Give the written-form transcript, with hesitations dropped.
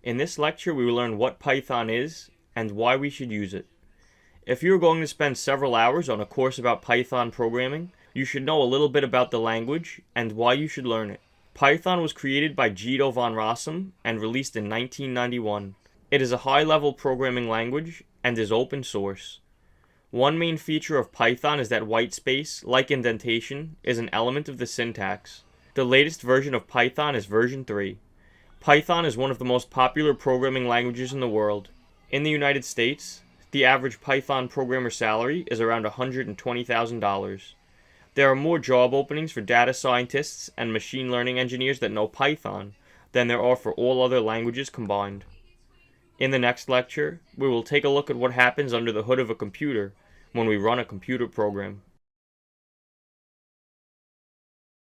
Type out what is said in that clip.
In this lecture, we will learn what Python is and why we should use it. If you are going to spend several hours on a course about Python programming, you should know a little bit about the language and why you should learn it. Python was created by Guido van Rossum and released in 1991. It is a high-level programming language and is open source. One main feature of Python is that whitespace, like indentation, is an element of the syntax. The latest version of Python is version 3. Python is one of the most popular programming languages in the world. In the United States, the average Python programmer salary is around $120,000. There are more job openings for data scientists and machine learning engineers that know Python than there are for all other languages combined. In the next lecture, we will take a look at what happens under the hood of a computer when we run a computer program.